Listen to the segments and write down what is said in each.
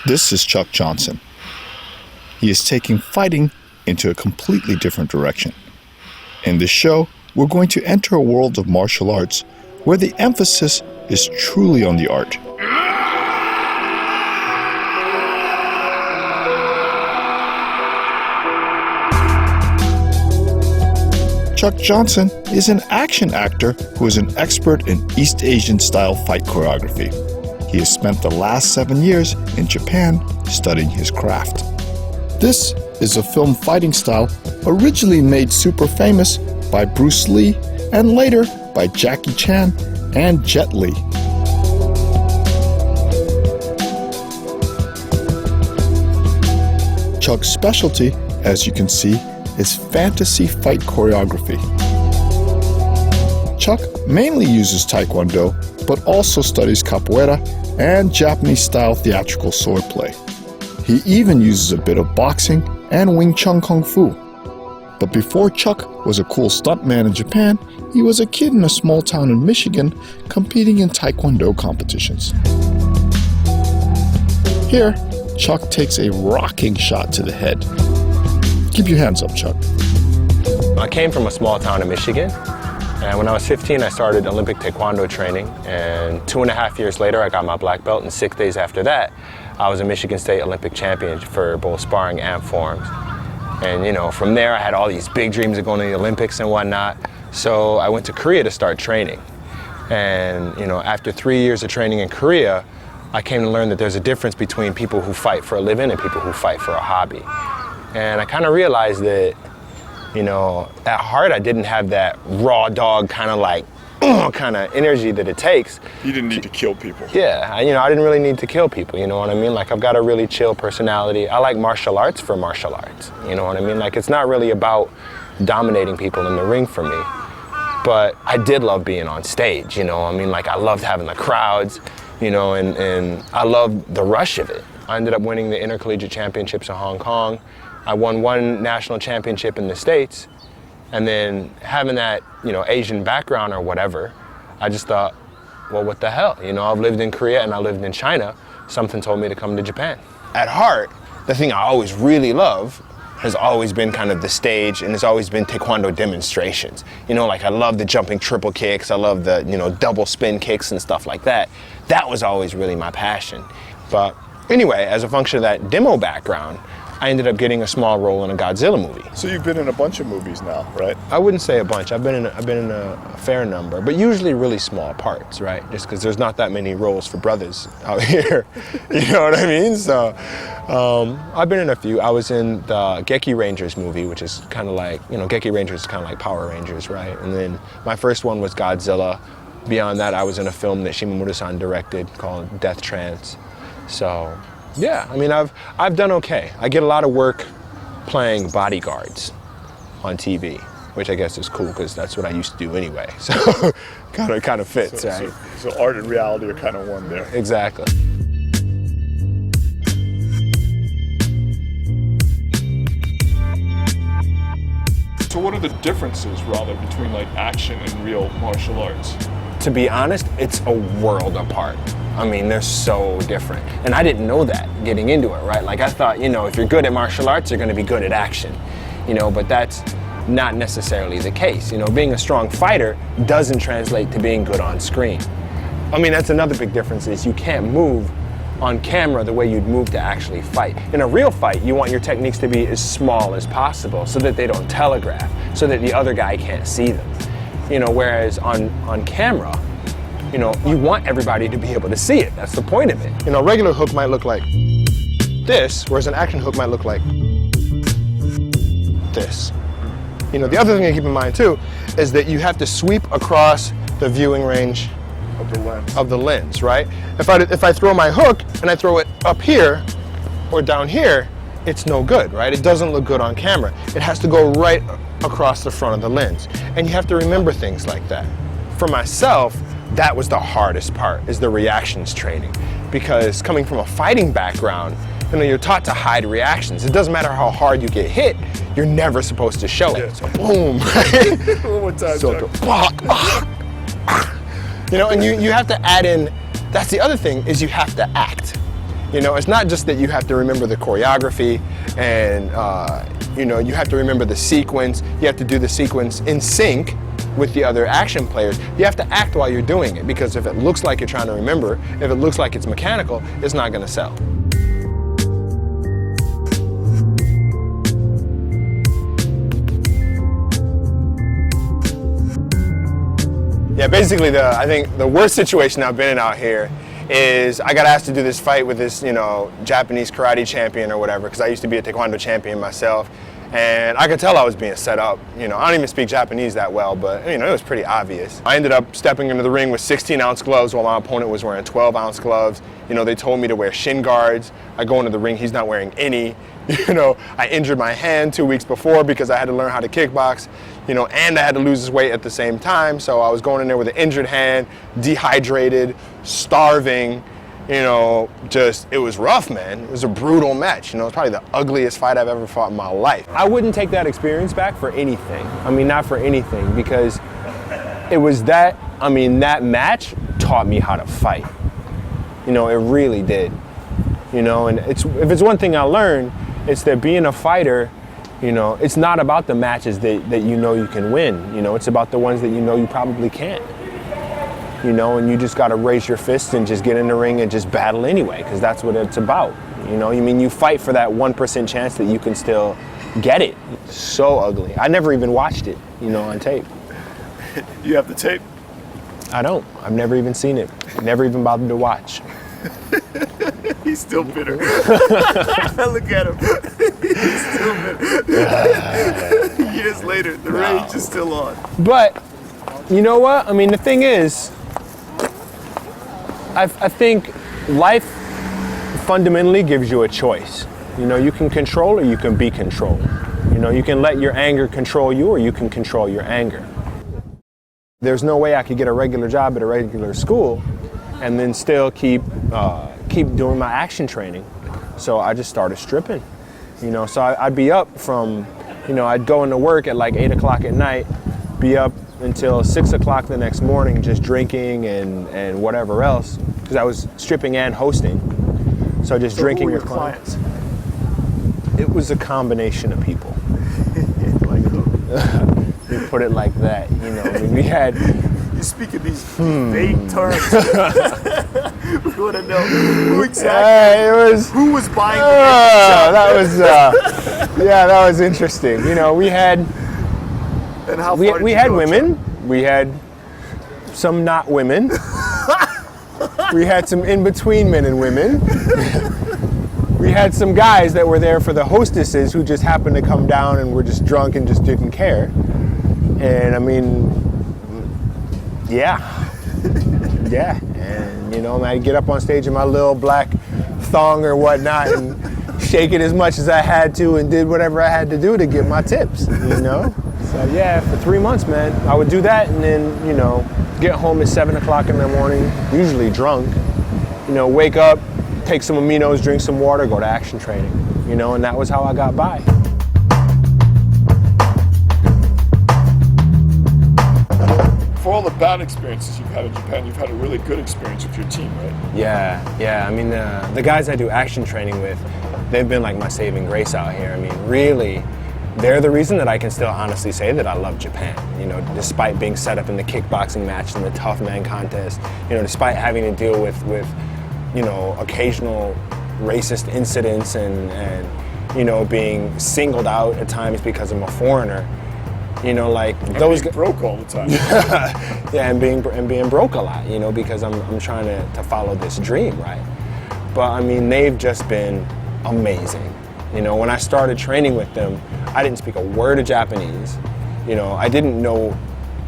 This is Chuck Johnson. He is taking fighting into a completely different direction. In this show, we're going to enter a world of martial arts where the emphasis is truly on the art. Chuck Johnson is an action actor who is an expert in East Asian style fight choreography. He has spent the last 7 years in Japan studying his craft. This is a film fighting style originally made super famous by Bruce Lee and later by Jackie Chan and Jet Li. Chuck's specialty, as you can see, is fantasy fight choreography. Chuck mainly uses Taekwondo, but also studies capoeira and Japanese-style theatrical swordplay. He even uses a bit of boxing and Wing Chun Kung Fu. But before Chuck was a cool stuntman in Japan, he was a kid in a small town in Michigan competing in Taekwondo competitions. Here, Chuck takes a rocking shot to the head. Keep your hands up, Chuck. I came from a small town in Michigan, and when I was 15, I started Olympic Taekwondo training, and 2.5 years later, I got my black belt, and 6 days after that, I was a Michigan State Olympic champion for both sparring and forms. And you know, from there, I had all these big dreams of going to the Olympics and whatnot, so I went to Korea to start training. And you know, after 3 years of training in Korea, I came to learn that there's a difference between people who fight for a living and people who fight for a hobby. And I kind of realized that, you know, at heart I didn't have that raw dog kind of like, kind of energy that it takes. You didn't need to kill people. Yeah, I didn't really need to kill people, you know what I mean? Like, I've got a really chill personality. I like martial arts for martial arts, you know what I mean? Like, it's not really about dominating people in the ring for me. But I did love being on stage, you know? I mean, like, I loved having the crowds, you know, and I loved the rush of it. I ended up winning the Intercollegiate Championships in Hong Kong. I won 1 national championship in the States, and then having that, you know, Asian background or whatever, I just thought, well, what the hell? You know, I've lived in Korea and I lived in China. Something told me to come to Japan. At heart, the thing I always really love has always been kind of the stage, and it's always been Taekwondo demonstrations. You know, like I love the jumping triple kicks, I love the, you know, double spin kicks and stuff like that. That was always really my passion. But anyway, as a function of that demo background, I ended up getting a small role in a Godzilla movie. So you've been in a bunch of movies now, right? I wouldn't say a bunch. I've been in a fair number, but usually really small parts, right? Just because there's not that many roles for brothers out here. You know what I mean? So I've been in a few. I was in the Geki Rangers movie, which is kind of like, you know, Geki Rangers is kind of like Power Rangers, right? And then my first one was Godzilla. Beyond that, I was in a film that Shimamura-san directed called Death Trance. So. Yeah, I mean, I've done okay. I get a lot of work playing bodyguards on TV, which I guess is cool because that's what I used to do anyway. So kind of fits, right? So art and reality are kind of one there. Exactly. So what are the differences, rather, between like action and real martial arts? To be honest, it's a world apart. I mean, they're so different. And I didn't know that getting into it, right? Like I thought, you know, if you're good at martial arts, you're gonna be good at action, you know, but that's not necessarily the case. You know, being a strong fighter doesn't translate to being good on screen. I mean, that's another big difference is you can't move on camera the way you'd move to actually fight. In a real fight, you want your techniques to be as small as possible so that they don't telegraph, so that the other guy can't see them. You know, whereas on camera, you know, you want everybody to be able to see it. That's the point of it. You know, a regular hook might look like this, whereas an action hook might look like this. You know, the other thing to keep in mind too is that you have to sweep across the viewing range of the lens, right? If I throw my hook and I throw it up here or down here, it's no good, right? It doesn't look good on camera. It has to go right across the front of the lens. And you have to remember things like that. For myself, that was the hardest part, is the reactions training. Because coming from a fighting background, you know, you're taught to hide reactions. It doesn't matter how hard you get hit, you're never supposed to show it. So boom, right? One more time, so you know, and you have to add in, that's the other thing, is you have to act. You know, it's not just that you have to remember the choreography and, you know, you have to remember the sequence. You have to do the sequence in sync with the other action players. You have to act while you're doing it, because if it looks like you're trying to remember, if it looks like it's mechanical, it's not going to sell. Yeah, basically, I think the worst situation I've been in out here is I got asked to do this fight with this, you know, Japanese karate champion or whatever, because I used to be a taekwondo champion myself, and I could tell I was being set up. You know, I don't even speak Japanese that well, but, you know, it was pretty obvious. I ended up stepping into the ring with 16-ounce gloves while my opponent was wearing 12-ounce gloves. You know, they told me to wear shin guards. I go into the ring, he's not wearing any. You know, I injured my hand 2 weeks before because I had to learn how to kickbox, you know, and I had to lose this weight at the same time. So I was going in there with an injured hand, dehydrated, starving, you know, just, it was rough, man. It was a brutal match. You know, it's probably the ugliest fight I've ever fought in my life. I wouldn't take that experience back for anything. I mean, not for anything, because it was that, I mean, that match taught me how to fight. You know, it really did. You know, and if it's one thing I learned, it's that being a fighter, you know, it's not about the matches that you know you can win. You know, it's about the ones that you know you probably can't. You know, and you just got to raise your fists and just get in the ring and just battle anyway, because that's what it's about. You know, I mean, you fight for that 1% chance that you can still get it. So ugly. I never even watched it, you know, on tape. You have the tape? I don't. I've never even seen it. Never even bothered to watch. He's still bitter. Look at him. He's still bitter. Years later, the rage is still on. But, you know what? I mean, the thing is, I think life fundamentally gives you a choice. You know, you can control or you can be controlled. You know, you can let your anger control you or you can control your anger. There's no way I could get a regular job at a regular school and then still keep doing my action training. So I just started stripping. You know, so I'd be up from, you know, I'd go into work at like 8 o'clock at night, be up until 6 o'clock the next morning just drinking and whatever else, because I was stripping and hosting. So just drinking with clients. It was a combination of people. You put it like that, you know. I mean, we had. You speak in these vague terms. We want to know who exactly. Who was buying the that was. Yeah, that was interesting. You know, we had. And how we had women. We had some not women. We had some in between men and women. We had some guys that were there for the hostesses who just happened to come down and were just drunk and just didn't care. And I mean, yeah. And you know, I'd get up on stage in my little black thong or whatnot and shake it as much as I had to and did whatever I had to do to get my tips, you know? So yeah, for 3 months, man, I would do that and then, you know, get home at 7 o'clock in the morning, usually drunk, you know, wake up, take some aminos, drink some water, go to action training, you know, and that was how I got by. For all the bad experiences you've had in Japan, you've had a really good experience with your team, right? Yeah. I mean, the guys I do action training with, they've been like my saving grace out here. I mean, really, they're the reason that I can still honestly say that I love Japan. You know, despite being set up in the kickboxing match and the tough man contest, you know, despite having to deal with you know, occasional racist incidents and you know, being singled out at times because I'm a foreigner. You know, like those being broke all the time. Yeah, and being broke a lot, you know, because I'm trying to follow this dream, right? But I mean, they've just been amazing. You know, when I started training with them, I didn't speak a word of Japanese. You know, I didn't know,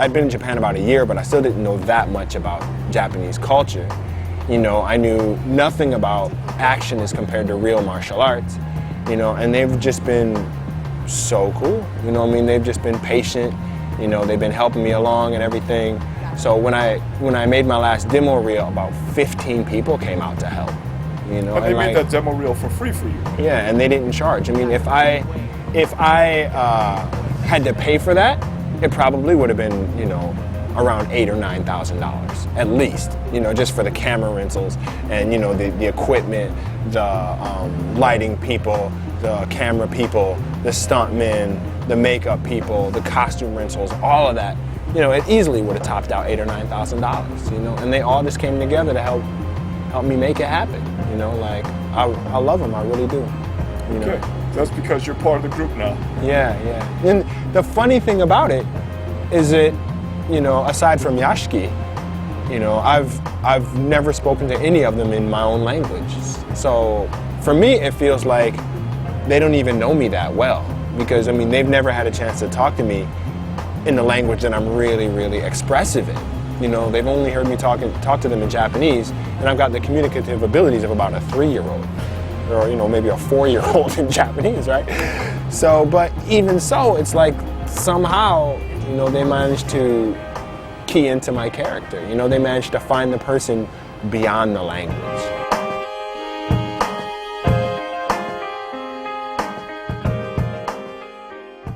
I'd been in Japan about a year, but I still didn't know that much about Japanese culture. You know, I knew nothing about action as compared to real martial arts, you know, and they've just been so cool. You know, I mean, they've just been patient. You know, they've been helping me along and everything. So when I made my last demo reel, about 15 people came out to help. You know, and they made that demo reel for free for you. Yeah, and they didn't charge. I mean, if I had to pay for that, it probably would have been, you know, around $8,000 or $9,000 at least. You know, just for the camera rentals and, you know, the equipment, lighting people, the camera people, the stuntmen, the makeup people, the costume rentals, all of that. You know, it easily would have topped out $8,000 or $9,000, you know, and they all just came together to help me make it happen. You know, like, I love them, I really do. You know? Okay, that's because you're part of the group now. Yeah, yeah. And the funny thing about it is that, you know, aside from Yashki, you know, I've never spoken to any of them in my own language. So for me, it feels like they don't even know me that well, because I mean, they've never had a chance to talk to me in the language that I'm really, really expressive in. You know, they've only heard me talk to them in Japanese, and I've got the communicative abilities of about a 3-year-old, or, you know, maybe a 4-year-old in Japanese, right? So, but even so, it's like somehow, you know, they managed to key into my character. You know, they managed to find the person beyond the language.